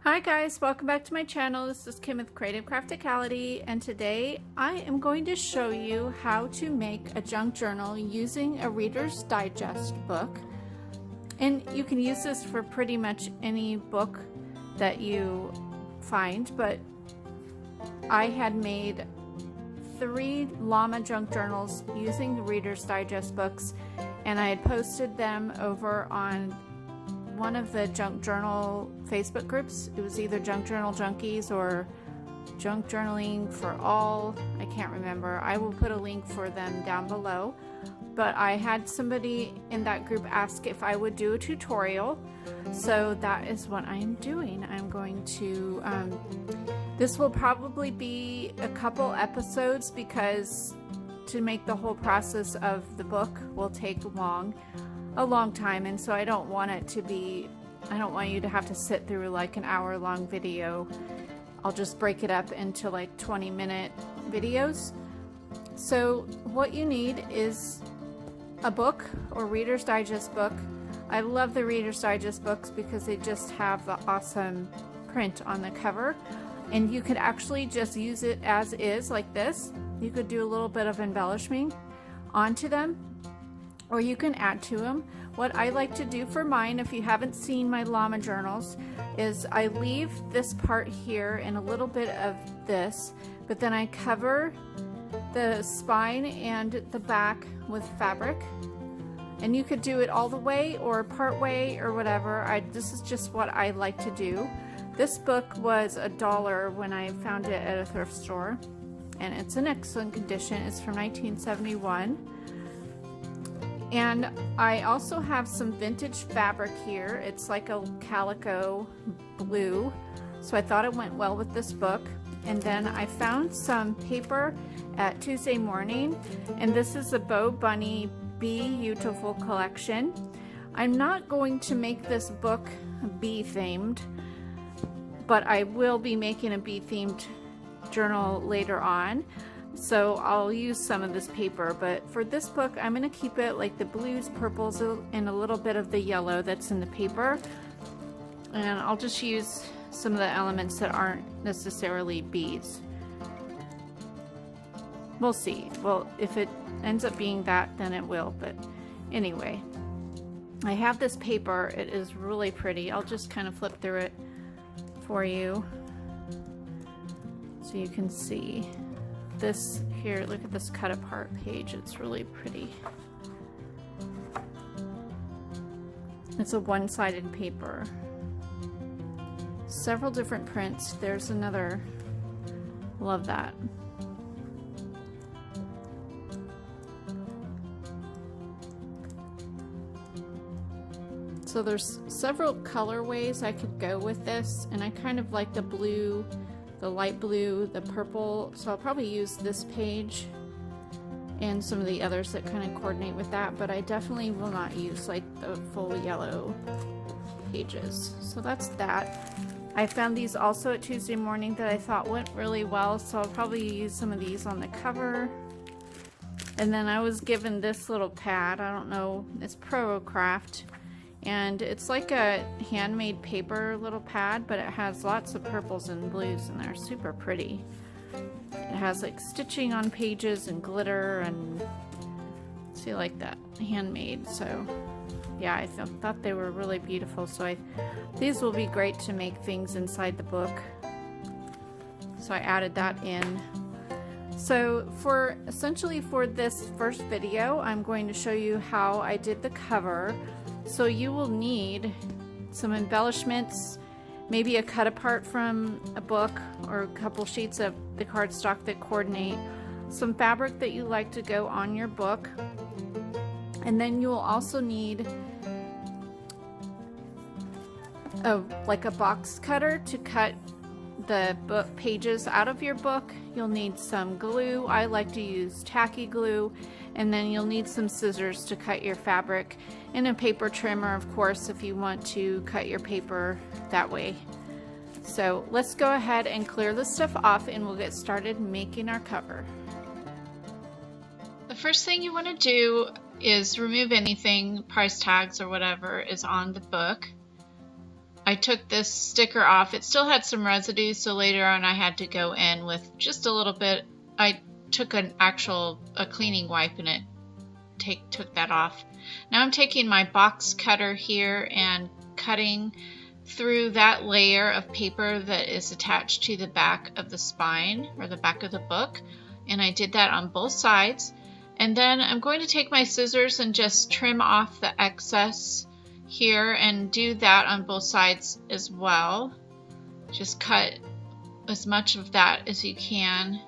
Hi guys, welcome back to my channel. This is Kim with Creative Crafticality, and today I am going to show you how to make a junk journal using a Reader's Digest book. And you can use this for pretty much any book that you find, but I had made 3 llama junk journals using the Reader's Digest books, and I had posted them over on one of the junk journal Facebook groups. It was either Junk Journal Junkies or Junk Journaling for All. I can't remember. I will put a link for them down below. But I had somebody in that group ask if I would do a tutorial. So that is what I'm doing. I'm going to, this will probably be a couple episodes because to make the whole process of the book will take a long time, and so I don't want you to have to sit through like an hour-long video. I'll just break it up into like 20-minute videos. So what you need is a book or Reader's Digest book. I love the Reader's Digest books because they just have the awesome print on the cover, and you could actually just use it as is like this. You could do a little bit of embellishment onto them, or you can add to them. What I like to do for mine, if you haven't seen my llama journals, is I leave this part here and a little bit of this, but then I cover the spine and the back with fabric. And you could do it all the way or part way or whatever. This is just what I like to do. This book was $1 when I found it at a thrift store, and it's in excellent condition. It's from 1971. And I also have some vintage fabric here. It's like a calico blue, so I thought it went well with this book. And then I found some paper at Tuesday Morning, and this is a Bo Bunny Beautiful collection. I'm not going to make this book bee themed, but I will be making a bee themed journal later on. So I'll use some of this paper, but for this book I'm going to keep it like the blues, purples, and a little bit of the yellow that's in the paper, and I'll just use some of the elements that aren't necessarily beads. We'll see. Well, if it ends up being that, then it will, but anyway, I have this paper. It is really pretty. I'll just kind of flip through it for you so you can see. This here, look at this cut apart page. It's really pretty. It's a one-sided paper. Several different prints. There's another. Love that. So there's several colorways I could go with this, and I kind of like the blue, the light blue, the purple, so I'll probably use this page and some of the others that kind of coordinate with that, but I definitely will not use like the full yellow pages. So that's that. I found these also at Tuesday Morning that I thought went really well, so I'll probably use some of these on the cover. And then I was given this little pad. I don't know, it's Craft. And it's like a handmade paper little pad, but it has lots of purples and blues and they're super pretty. It has like stitching on pages and glitter, and see, like that, handmade. So yeah, I thought they were really beautiful. So these will be great to make things inside the book. So I added that in. So essentially for this first video, I'm going to show you how I did the cover. So you will need some embellishments, maybe a cut apart from a book or a couple sheets of the cardstock that coordinate, some fabric that you like to go on your book, and then you will also need like a box cutter to cut the book pages out of your book. You'll need some glue. I like to use tacky glue, and then you'll need some scissors to cut your fabric, and a paper trimmer, of course, if you want to cut your paper that way. So let's go ahead and clear this stuff off and we'll get started making our cover. The first thing you want to do is remove anything, price tags or whatever, is on the book. I took this sticker off. It still had some residue, so later on I had to go in with just a little bit. I took a cleaning wipe and it took that off. Now I'm taking my box cutter here and cutting through that layer of paper that is attached to the back of the spine or the back of the book, and I did that on both sides. And then I'm going to take my scissors and just trim off the excess here and do that on both sides as well. Just cut as much of that as you can.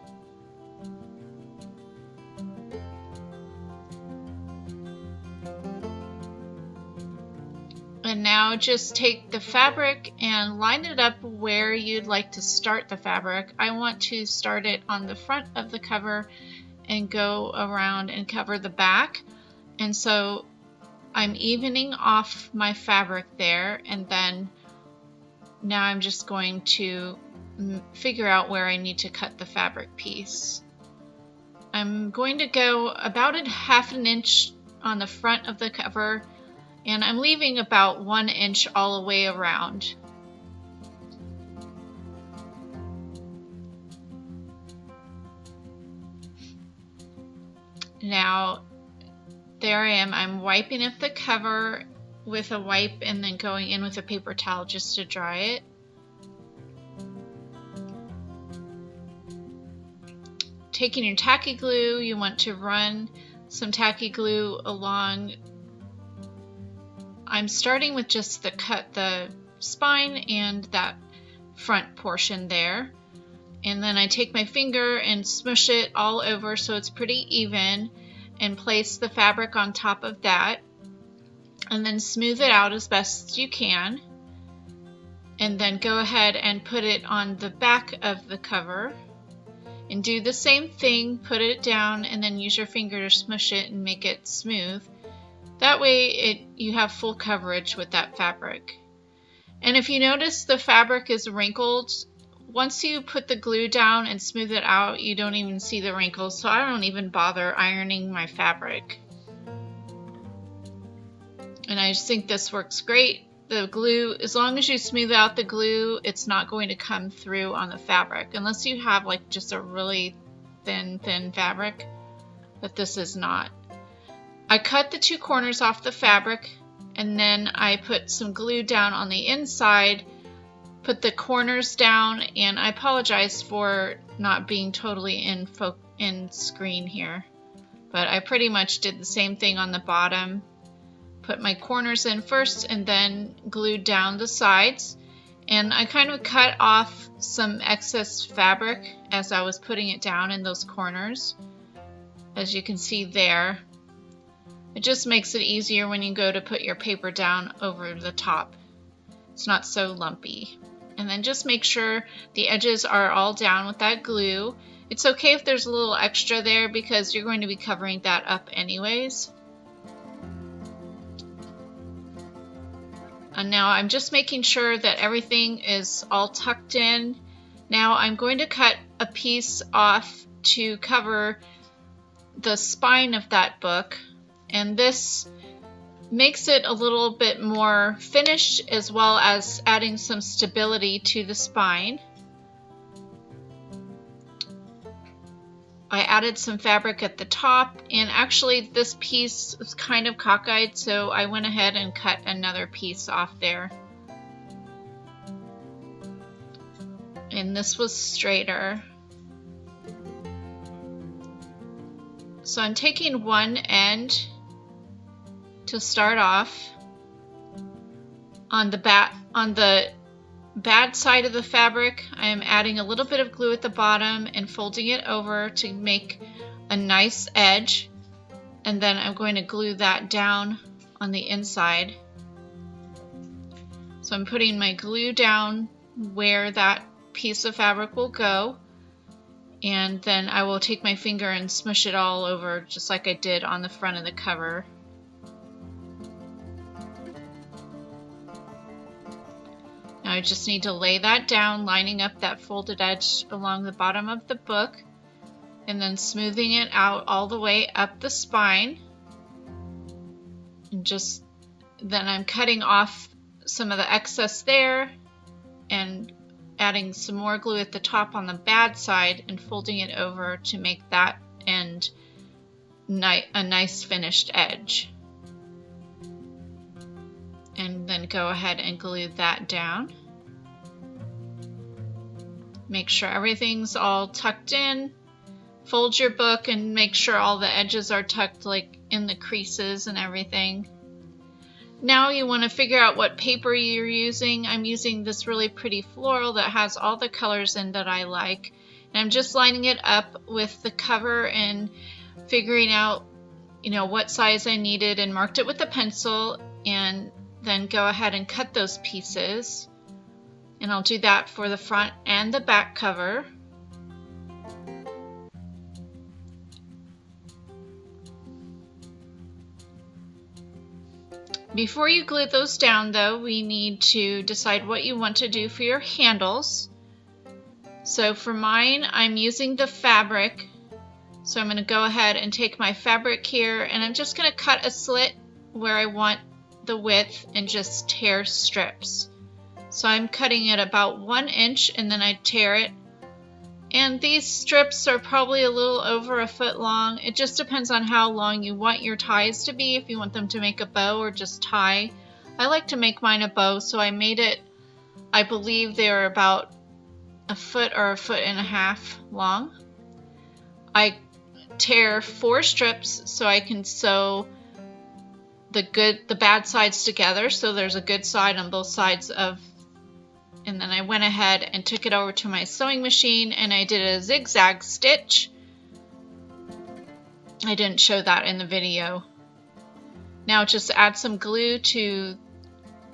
And now just take the fabric and line it up where you'd like to start the fabric. I want to start it on the front of the cover and go around and cover the back. And so I'm evening off my fabric there, and then now I'm just going to figure out where I need to cut the fabric piece. I'm going to go about a ½ an inch on the front of the cover, and I'm leaving about 1 inch all the way around. Now, there I am. I'm wiping up the cover with a wipe and then going in with a paper towel just to dry it. Taking your tacky glue, you want to run some tacky glue along. I'm starting with just the spine and that front portion there. And then I take my finger and smush it all over so it's pretty even, and place the fabric on top of that, and then smooth it out as best you can, and then go ahead and put it on the back of the cover and do the same thing. Put it down and then use your finger to smush it and make it smooth. That way you have full coverage with that fabric. And if you notice the fabric is wrinkled, once you put the glue down and smooth it out, you don't even see the wrinkles, so I don't even bother ironing my fabric. And I just think this works great. The glue, as long as you smooth out the glue, it's not going to come through on the fabric, unless you have like just a really thin fabric, but this is not. I cut the 2 corners off the fabric, and then I put some glue down on the inside, put the corners down, and I apologize for not being totally in screen here, but I pretty much did the same thing on the bottom. Put my corners in first and then glued down the sides, and I kind of cut off some excess fabric as I was putting it down in those corners, as you can see there. It just makes it easier when you go to put your paper down over the top. It's not so lumpy. And then just make sure the edges are all down with that glue. It's okay if there's a little extra there because you're going to be covering that up anyways. And now I'm just making sure that everything is all tucked in. Now I'm going to cut a piece off to cover the spine of that book, and this makes it a little bit more finished as well as adding some stability to the spine. I added some fabric at the top, and actually this piece was kind of cockeyed, so I went ahead and cut another piece off there. And this was straighter. So I'm taking one end to start off on the bad side of the fabric. I am adding a little bit of glue at the bottom and folding it over to make a nice edge, and then I'm going to glue that down on the inside. So I'm putting my glue down where that piece of fabric will go, and then I will take my finger and smush it all over just like I did on the front of the cover. Now I just need to lay that down, lining up that folded edge along the bottom of the book, and then smoothing it out all the way up the spine. And then I'm cutting off some of the excess there and adding some more glue at the top on the bad side and folding it over to make that end a nice finished edge. And then go ahead and glue that down. Make sure everything's all tucked in. Fold your book and make sure all the edges are tucked like in the creases and everything. Now you want to figure out what paper you're using. I'm using this really pretty floral that has all the colors in that I like. And I'm just lining it up with the cover and figuring out, what size I needed and marked it with a pencil, and then go ahead and cut those pieces. And I'll do that for the front and the back cover. Before you glue those down though, we need to decide what you want to do for your handles. So for mine, I'm using the fabric. So I'm going to go ahead and take my fabric here, and I'm just going to cut a slit where I want the width and just tear strips. So I'm cutting it about 1 inch and then I tear it. And these strips are probably a little over a foot long. It just depends on how long you want your ties to be, if you want them to make a bow or just tie. I like to make mine a bow, so I made it, I believe they were about a foot or a foot and a half long. I tear 4 strips so I can sew the bad sides together, so there's a good side on both sides of. And then I went ahead and took it over to my sewing machine and I did a zigzag stitch. I didn't show that in the video. Now just add some glue to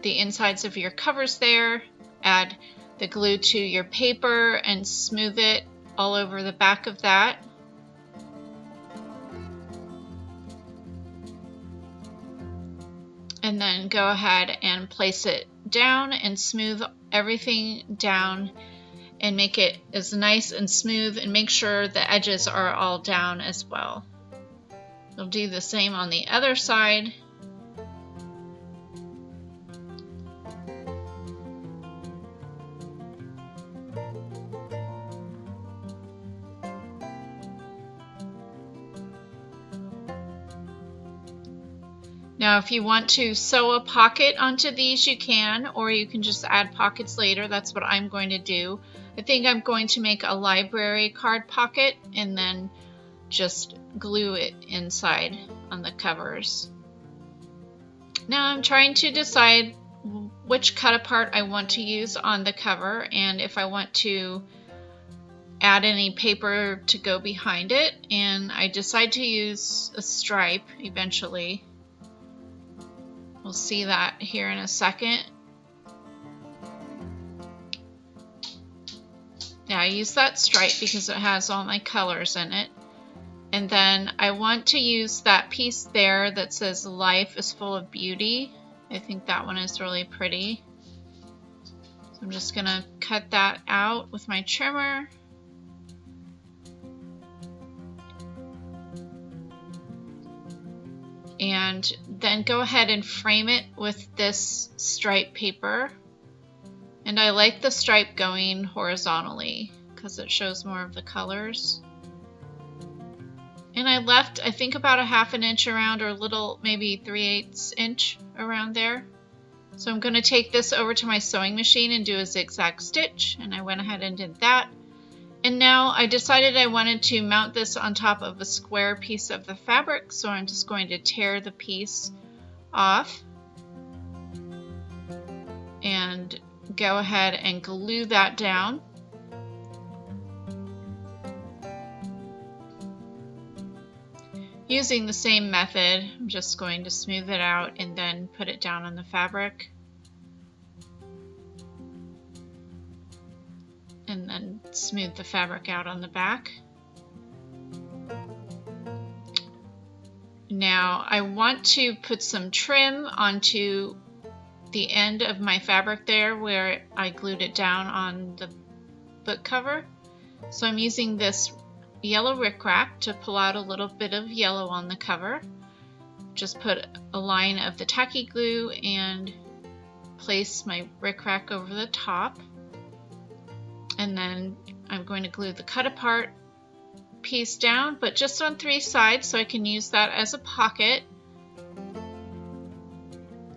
the insides of your covers there. Add the glue to your paper and smooth it all over the back of that. And then go ahead and place it down and smooth everything down and make it as nice and smooth, and make sure the edges are all down as well. We'll do the same on the other side. Now if you want to sew a pocket onto these, you can, or you can just add pockets later. That's what I'm going to do. I think I'm going to make a library card pocket and then just glue it inside on the covers. Now I'm trying to decide which cut apart I want to use on the cover, and if I want to add any paper to go behind it, and I decide to use a stripe eventually. We'll see that here in a second. Yeah, I use that stripe because it has all my colors in it. And then I want to use that piece there that says "Life is full of beauty." I think that one is really pretty. So I'm just gonna cut that out with my trimmer. And then go ahead and frame it with this stripe paper. And I like the stripe going horizontally because it shows more of the colors. And I left, I think, about a ½ an inch around, or a little, maybe 3/8 inch around there. So I'm going to take this over to my sewing machine and do a zigzag stitch, and I went ahead and did that. And now I decided I wanted to mount this on top of a square piece of the fabric, so I'm just going to tear the piece off and go ahead and glue that down. Using the same method, I'm just going to smooth it out and then put it down on the fabric. And then smooth the fabric out on the back. Now I want to put some trim onto the end of my fabric there where I glued it down on the book cover. So I'm using this yellow rickrack to pull out a little bit of yellow on the cover. Just put a line of the tacky glue and place my rickrack over the top, and then I'm going to glue the cut apart piece down, but just on 3 sides so I can use that as a pocket.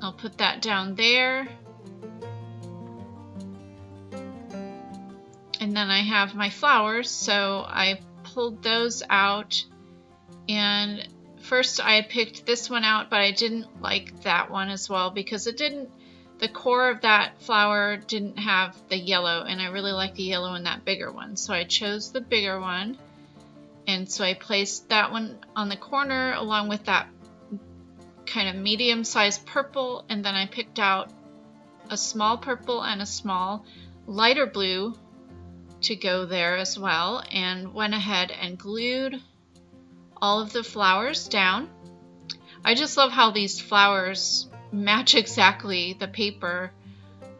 I'll put that down there. And then I have my flowers, so I pulled those out, and first I had picked this one out, but I didn't like that one as well because the core of that flower didn't have the yellow, and I really like the yellow in that bigger one. So I chose the bigger one, and so I placed that one on the corner along with that kind of medium-sized purple, and then I picked out a small purple and a small lighter blue to go there as well, and went ahead and glued all of the flowers down. I just love how these flowers match exactly the paper,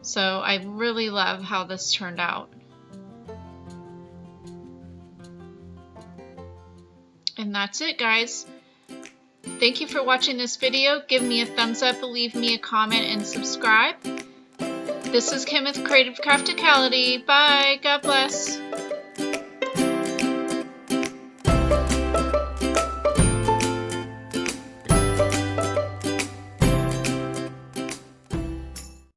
so I really love how this turned out. And that's it, guys. Thank you for watching this video. Give me a thumbs up, leave me a comment, and subscribe. This is Kim with Creative Crafticality. Bye. God bless.